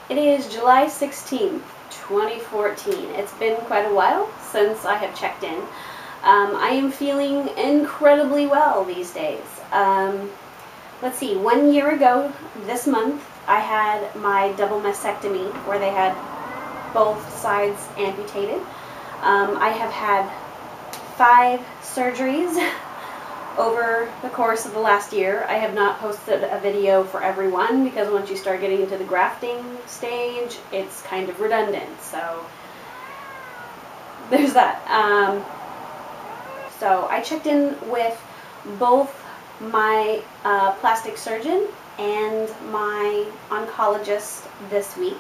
It is July 16th, 2014. It's been quite a while since I have checked in. I am feeling incredibly well these days. Let's see, 1 year ago this month, I had my double mastectomy where they had both sides amputated. I have had 5 surgeries over the course of the last year. I have not posted a video for everyone because once you start getting into the grafting stage, it's kind of redundant. So there's that. So I checked in with both my plastic surgeon and my oncologist this week.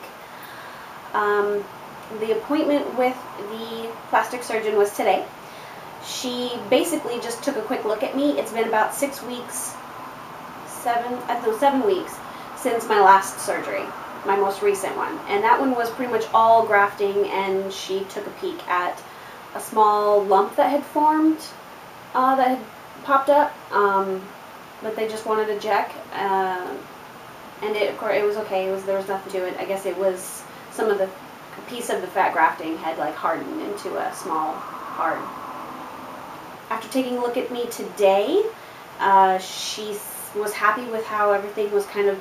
The appointment with the plastic surgeon was today. She basically just took a quick look at me. It's been about 6 weeks, 7 weeks since my last surgery, my most recent one. And that one was pretty much all grafting, and she took a peek at a small lump that had formed, that had popped up, that they just wanted to check. And of course, it was okay. There was nothing to it. I guess it was some of the piece of the fat grafting had like hardened into a small hard. After taking a look at me today, she was happy with how everything was kind of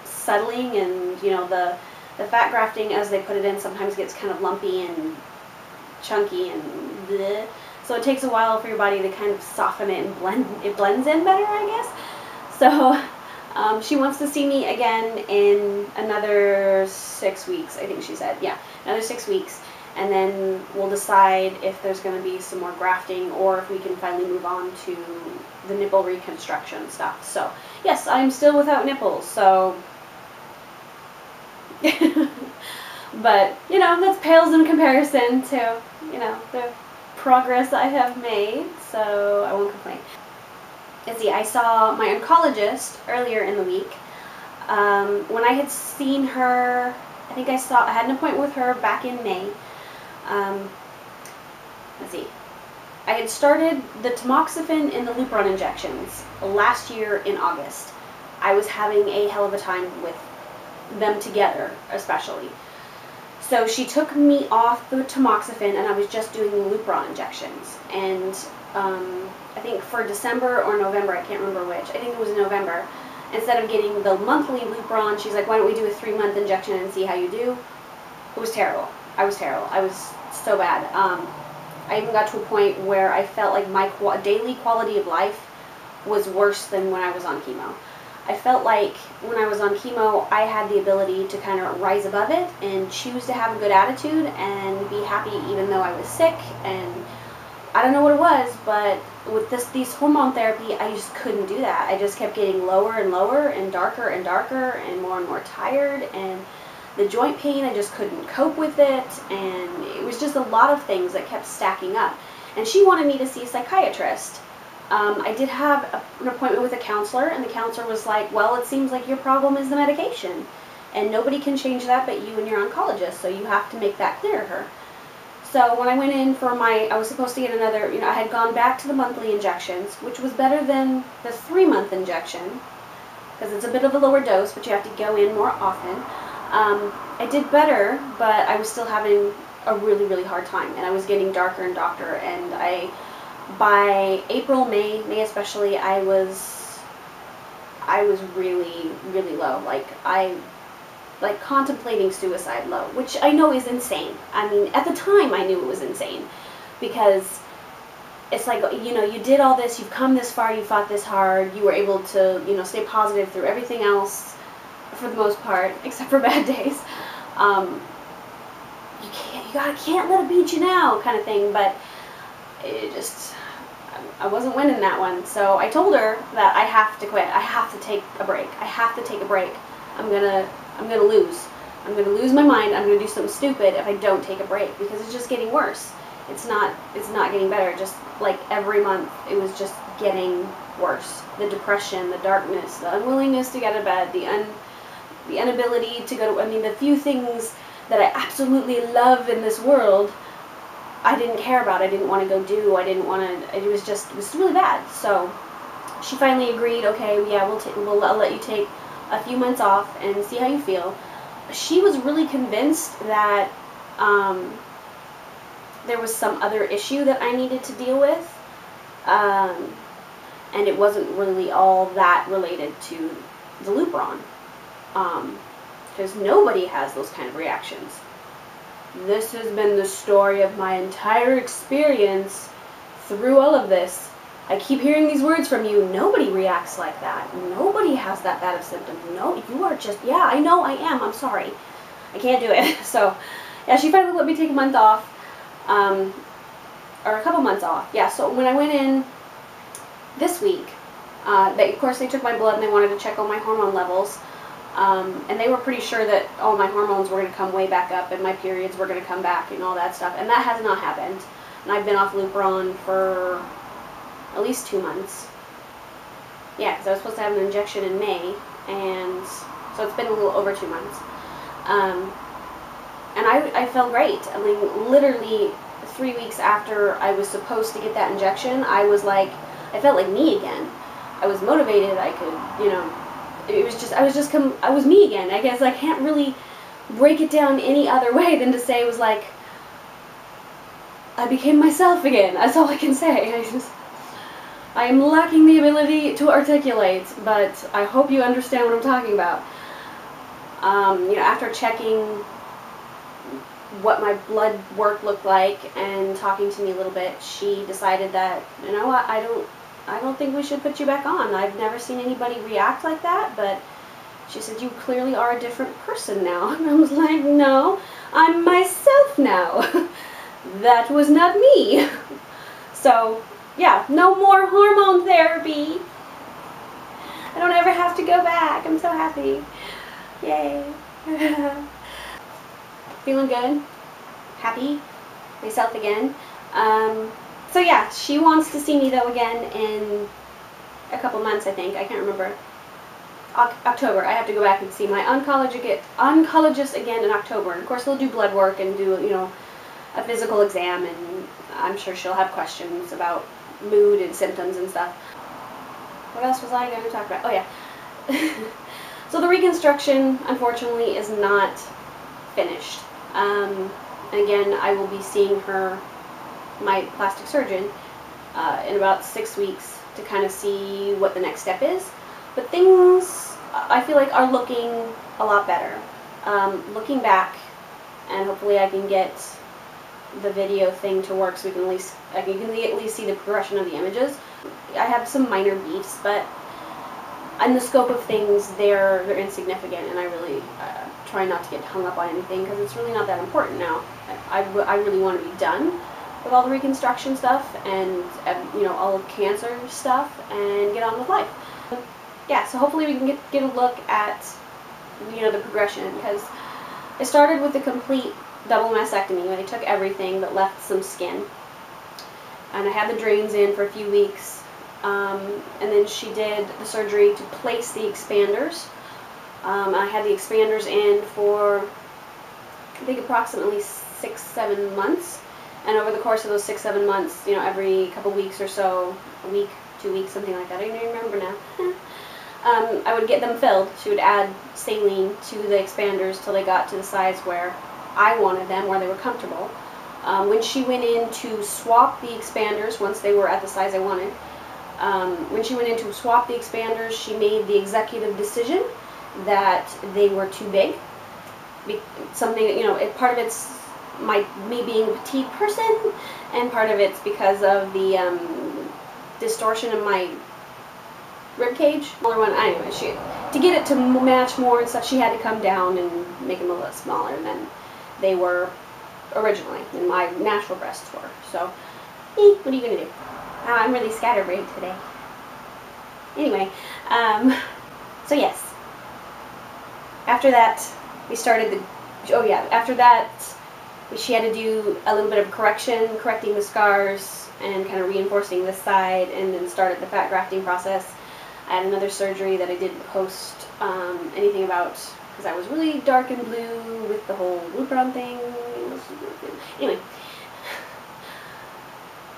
settling, and you know, the fat grafting, as they put it in, sometimes gets kind of lumpy and chunky and bleh. So it takes a while for your body to kind of soften it and it blends in better, I guess. So she wants to see me again in another 6 weeks, I think she said. Yeah, another 6 weeks. And then we'll decide if there's going to be some more grafting or if we can finally move on to the nipple reconstruction stuff. So, yes, I'm still without nipples, so... But, you know, that pales in comparison to, you know, the progress I have made, so I won't complain. Let's see, I saw my oncologist earlier in the week. When I had seen her, I think I had an appointment with her back in May. Let's see, I had started the tamoxifen and the Lupron injections last year in August. I was having a hell of a time with them together, especially. So she took me off the tamoxifen and I was just doing the Lupron injections. And I think for December or November, I can't remember which, I think it was November, instead of getting the monthly Lupron, she's like, why don't we do a 3-month injection and see how you do? It was terrible. I was terrible. I was so bad. I even got to a point where I felt like my daily quality of life was worse than when I was on chemo. I felt like when I was on chemo, I had the ability to kind of rise above it and choose to have a good attitude and be happy even though I was sick. And I don't know what it was, but with these hormone therapy, I just couldn't do that. I just kept getting lower and lower and darker and more tired, and the joint pain, I just couldn't cope with it, and it was just a lot of things that kept stacking up. And she wanted me to see a psychiatrist. I did have an appointment with a counselor, and the counselor was like, well, it seems like your problem is the medication, and nobody can change that but you and your oncologist, so you have to make that clear to her. So when I went in for I was supposed to get another, you know, I had gone back to the monthly injections, which was better than the 3-month injection, because it's a bit of a lower dose, but you have to go in more often. I did better, but I was still having a really hard time, and I was getting darker and darker, and by April, May especially, I was really low. Like contemplating suicide low, which I know is insane. I mean, at the time I knew it was insane, because it's like, you know, you did all this, you've come this far, you fought this hard, you were able to, you know, stay positive through everything else, for the most part, except for bad days. You can't let it beat you now, kind of thing. But it just, I wasn't winning that one. So I told her that I have to quit. I have to take a break. I have to take a break. I'm gonna lose. I'm gonna lose my mind. I'm gonna do something stupid if I don't take a break, because it's just getting worse. It's not getting better. Just like every month, it was just getting worse. The depression, the darkness, the unwillingness to get out of bed, the inability to go to, I mean, the few things that I absolutely love in this world, I didn't care about. I didn't want to go do. I didn't want to, it was really bad. So she finally agreed, okay, yeah, I'll let you take a few months off and see how you feel. she was really convinced that there was some other issue that I needed to deal with, and it wasn't really all that related to the Lupron, because nobody has those kind of reactions. This has been the story of my entire experience through all of this. I keep hearing these words from you. Nobody reacts like that. Nobody has that bad of symptoms. No, you are just, yeah, I know I am. I'm sorry. I can't do it. So, yeah, she finally let me take a month off, or a couple months off. Yeah, so when I went in this week, of course they took my blood and they wanted to check all my hormone levels. And they were pretty sure that all my hormones were going to come way back up and my periods were going to come back and all that stuff. And that has not happened. And I've been off Lupron for at least 2 months. Yeah, because I was supposed to have an injection in May, and so it's been a little over 2 months. And I felt great. I mean, literally 3 weeks after I was supposed to get that injection, I was like, I felt like me again. I was motivated. I could, you know, it was just, I was me again. I guess I can't really break it down any other way than to say it was like, I became myself again. That's all I can say. I am lacking the ability to articulate, but I hope you understand what I'm talking about. You know, after checking what my blood work looked like and talking to me a little bit, she decided that, you know what, I don't think we should put you back on. I've never seen anybody react like that, but she said, you clearly are a different person now. And I was like, no, I'm myself now. That was not me. So, yeah, no more hormone therapy. I don't ever have to go back. I'm so happy. Yay. Feeling good. Happy. Myself again. So yeah, she wants to see me though again in a couple months, I think. I can't remember. October. I have to go back and see my oncologist again in October. And of course they'll do blood work and do, you know, a physical exam, and I'm sure she'll have questions about mood and symptoms and stuff. What else was I going to talk about? Oh yeah. So the reconstruction, unfortunately, is not finished. And again, I will be seeing her, my plastic surgeon, in about 6 weeks to kind of see what the next step is. But things, I feel like, are looking a lot better. Looking back, and hopefully I can get the video thing to work so we can I can at least see the progression of the images. I have some minor beefs, but in the scope of things, they're insignificant, and I really try not to get hung up on anything because it's really not that important now. I really want to be done with all the reconstruction stuff and you know, all of cancer stuff and get on with life. Yeah, so hopefully we can get a look at, you know, the progression, because it started with the complete double mastectomy where they took everything but left some skin, and I had the drains in for a few weeks, and then she did the surgery to place the expanders. I had the expanders in for, I think, approximately 6-7 months, and over the course of those 6-7 months, you know, every couple weeks or so, a week, 2 weeks, something like that, I don't even remember now, I would get them filled. She would add saline to the expanders till they got to the size where I wanted them, where they were comfortable. When she went in to swap the expanders, once they were at the size I wanted, when she went in to swap the expanders, she made the executive decision that they were too big. Something, you know, part of it's me being a petite person, and part of it's because of the distortion in my rib cage. Anyway, to get it to match more and stuff, she had to come down and make them a little smaller than they were originally, and my natural breasts were. So, what are you gonna do? I'm really scatterbrained today. Anyway, so yes. After that, we started after that, she had to do a little bit of correcting the scars and kind of reinforcing this side, and then started the fat grafting process. I had another surgery that I didn't post anything about because I was really dark and blue with the whole Lupron thing. Anyway,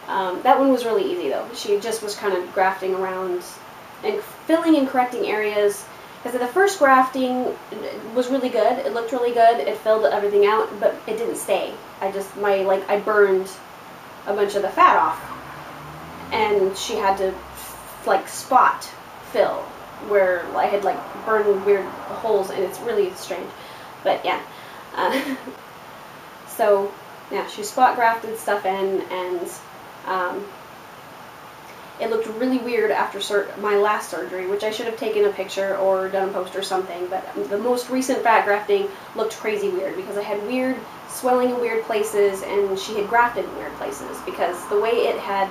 that one was really easy though. She just was kind of grafting around and filling and correcting areas Because the first grafting was really good. It looked really good. It filled everything out, but it didn't stay. I burned a bunch of the fat off, and she had to like spot fill where I had like burned weird holes, and it's really strange. But yeah, so yeah, she spot grafted stuff in, and it looked really weird after my last surgery, which I should have taken a picture or done a post or something, but the most recent fat grafting looked crazy weird because I had weird swelling in weird places, and she had grafted in weird places because the way it had,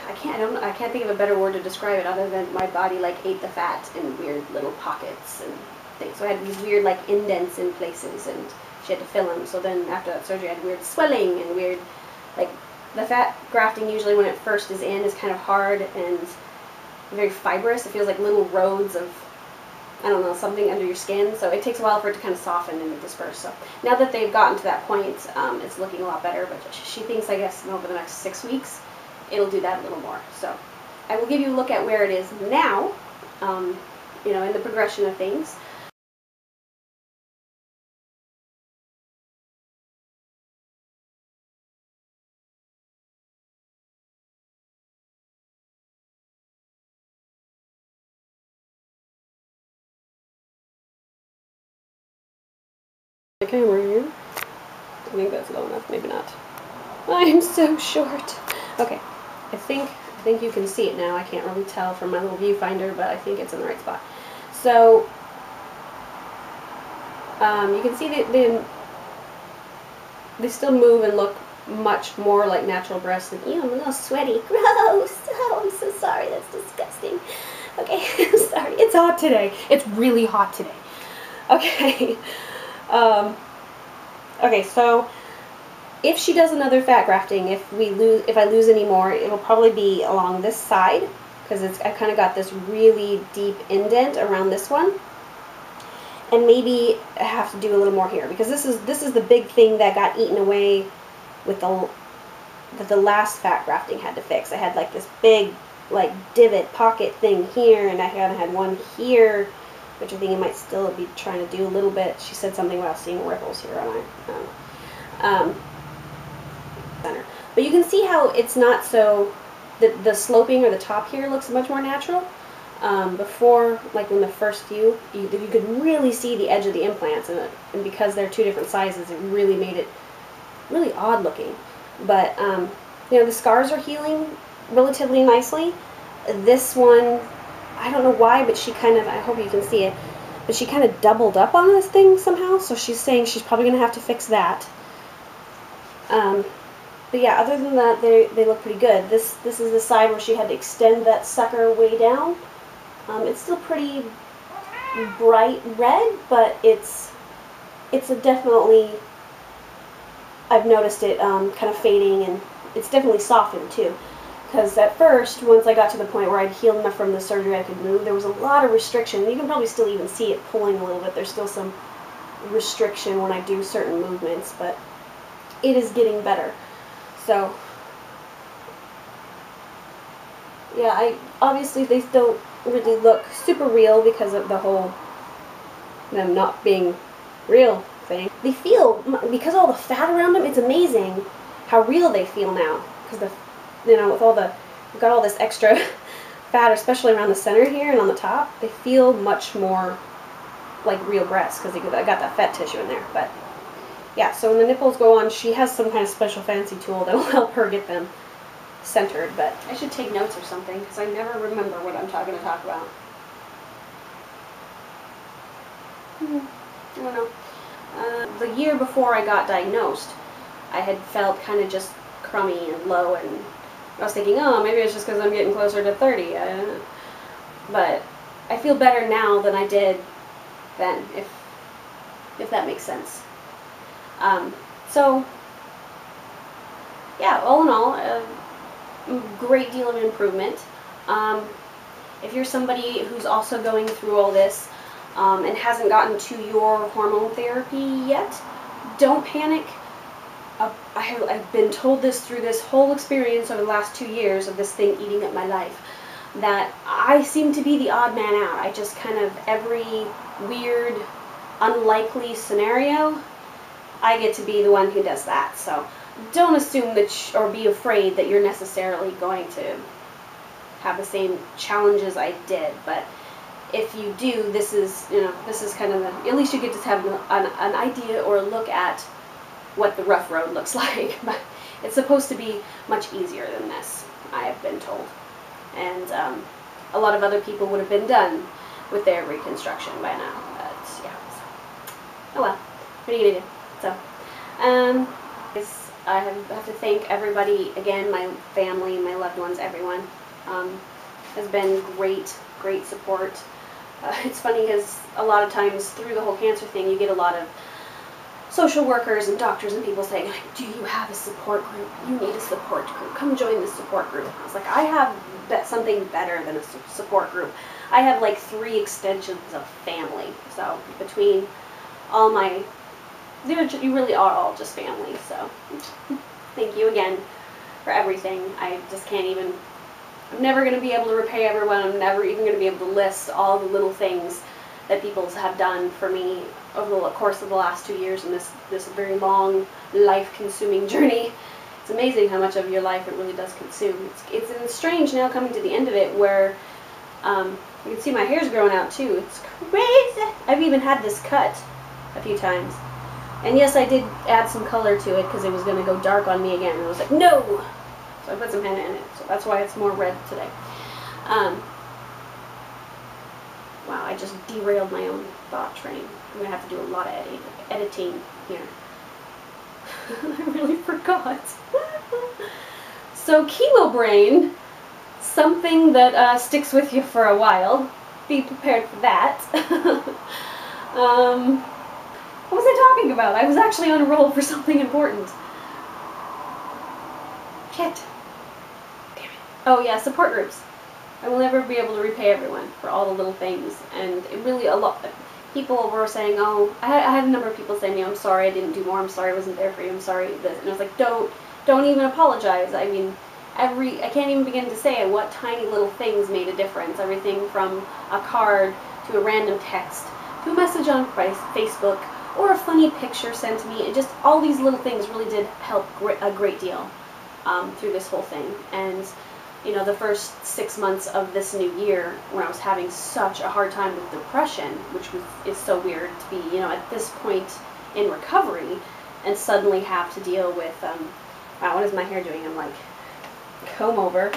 I can't think of a better word to describe it other than my body like ate the fat in weird little pockets and things. So I had these weird like indents in places, and she had to fill them. So then after that surgery I had weird swelling and weird, like, the fat grafting usually when it first is in is kind of hard and very fibrous. It feels like little roads of, I don't know, something under your skin. So it takes a while for it to kind of soften and disperse. So now that they've gotten to that point, it's looking a lot better. But she thinks, I guess, over the next 6 weeks, it'll do that a little more. So I will give you a look at where it is now, you know, in the progression of things. The camera here. I think that's low enough, maybe not. I'm so short. Okay, I think you can see it now. I can't really tell from my little viewfinder, but I think it's in the right spot. So you can see that they still move and look much more like natural breasts. And ew, I'm a little sweaty. Gross. Oh, I'm so sorry. That's disgusting. Okay, I'm sorry. It's hot today. It's really hot today. Okay. Okay, so if she does another fat grafting, if I lose any more, it'll probably be along this side, because I kind of got this really deep indent around this one, and maybe I have to do a little more here, because this is the big thing that got eaten away with the last fat grafting had to fix. I had like this big like divot pocket thing here, and I kind of had one here, which I think I might still be trying to do a little bit. She said something about seeing ripples here on my center. But you can see how it's not so, the sloping or the top here looks much more natural. Before, like in the first few, you could really see the edge of the implants, and because they're two different sizes, it really made it really odd looking. But, you know, the scars are healing relatively nicely. This one, I don't know why, but she kind of, I hope you can see it, but she kind of doubled up on this thing somehow, so she's saying she's probably going to have to fix that. But yeah, other than that, they look pretty good. This is the side where she had to extend that sucker way down. It's still pretty bright red, but it's a definitely, I've noticed it kind of fading, and it's definitely softened too. Because at first, once I got to the point where I'd healed enough from the surgery I could move, there was a lot of restriction. You can probably still even see it pulling a little bit. There's still some restriction when I do certain movements, but it is getting better. So, yeah, obviously they don't really look super real because of the whole them not being real thing. They feel, because of all the fat around them, it's amazing how real they feel now. Because you know, with we've got all this extra fat, especially around the center here and on the top, they feel much more like real breasts because I got that fat tissue in there. But yeah, so when the nipples go on, she has some kind of special fancy tool that'll help her get them centered. But I should take notes or something because I never remember what I'm going to talk about. I don't know. The year before I got diagnosed, I had felt kind of just crummy and low, and I was thinking, oh, maybe it's just because I'm getting closer to 30. But I feel better now than I did then, if that makes sense. So, yeah, all in all, a great deal of improvement. If you're somebody who's also going through all this and hasn't gotten to your hormone therapy yet, don't panic. I've been told this through this whole experience over the last 2 years of this thing eating up my life. that I seem to be the odd man out. I just kind of, every weird, unlikely scenario, I get to be the one who does that. So don't assume that, or be afraid that you're necessarily going to have the same challenges I did. But if you do, this is, this is kind of at least you get to have an idea or a look at what the rough road looks like. But it's supposed to be much easier than this, I have been told. And a lot of other people would have been done with their reconstruction by now. But yeah, so. Oh well, what are you gonna do? So, I have to thank everybody again, my family, my loved ones, everyone. Has been great support. It's funny because a lot of times through the whole cancer thing, you get a lot of social workers and doctors and people saying, do you have a support group? You need a support group. Come join this support group. I was like, I have something better than a support group. I have like 3 extensions of family. So between all my, you really are all just family. So thank you again for everything. I just can't even, I'm never going to be able to repay everyone. I'm never even going to be able to list all the little things that people have done for me over the course of the last 2 years in this very long, life-consuming journey. It's amazing how much of your life it really does consume. It's strange now coming to the end of it where you can see my hair's growing out too. It's crazy. I've even had this cut a few times. And yes, I did add some color to it because it was going to go dark on me again. And I was like, no! So I put some henna in it. So that's why it's more red today. Wow, I just derailed my own thought train. I'm going to have to do a lot of editing here. I really forgot. So chemo brain, something that sticks with you for a while. Be prepared for that. What was I talking about? I was actually on a roll for something important. Shit. Damn it. Oh yeah, support groups. I will never be able to repay everyone for all the little things, and it really, a lot, people were saying, oh, I had a number of people saying, I'm sorry I didn't do more, I'm sorry I wasn't there for you, I'm sorry this, and I was like, don't even apologize. I mean, I can't even begin to say what tiny little things made a difference, everything from a card, to a random text, to a message on Facebook, or a funny picture sent to me, and just all these little things really did help a great deal through this whole thing. And the first 6 months of this new year, when I was having such a hard time with depression, which is so weird to be, at this point in recovery, and suddenly have to deal with, wow, what is my hair doing? I'm like, comb over.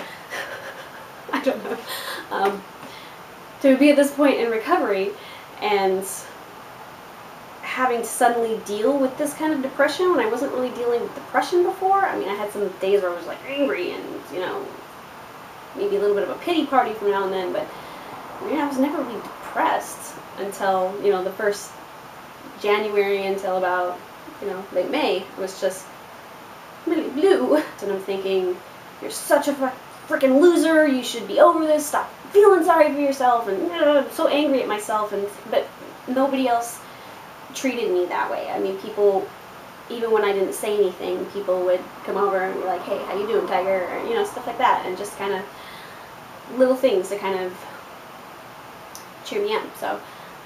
I don't know. To be at this point in recovery, and having to suddenly deal with this kind of depression when I wasn't really dealing with depression before. I mean, I had some days where I was like angry and, maybe a little bit of a pity party from now and then, but I was never really depressed until, the first January until about, late May. It was just really blue. And I'm thinking, you're such a freaking loser, you should be over this, stop feeling sorry for yourself, and I'm so angry at myself, but nobody else treated me that way. I mean, people, even when I didn't say anything, people would come over and be like, hey, how you doing, Tiger? Or, stuff like that, and just kind of little things to kind of cheer me up. So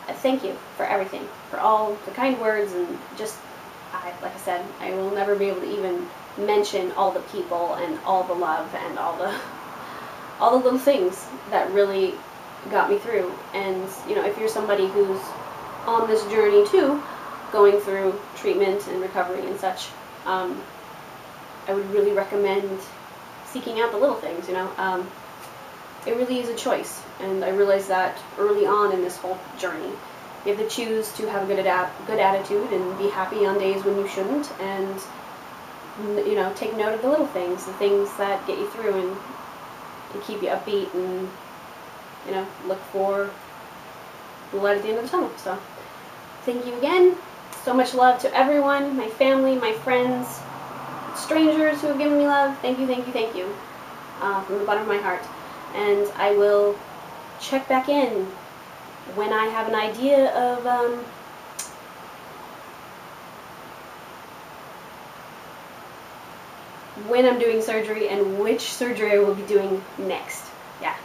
thank you for everything, for all the kind words, and just, like I said, I will never be able to even mention all the people and all the love and all the little things that really got me through. And if you're somebody who's on this journey too, going through treatment and recovery and such, I would really recommend seeking out the little things. It really is a choice, and I realized that early on in this whole journey. You have to choose to have a good attitude and be happy on days when you shouldn't, and take note of the little things, the things that get you through and keep you upbeat, and look for the light at the end of the tunnel. So thank you again. So much love to everyone, my family, my friends, strangers who have given me love. Thank you, thank you, thank you, from the bottom of my heart. And I will check back in when I have an idea of when I'm doing surgery and which surgery I will be doing next. Yeah.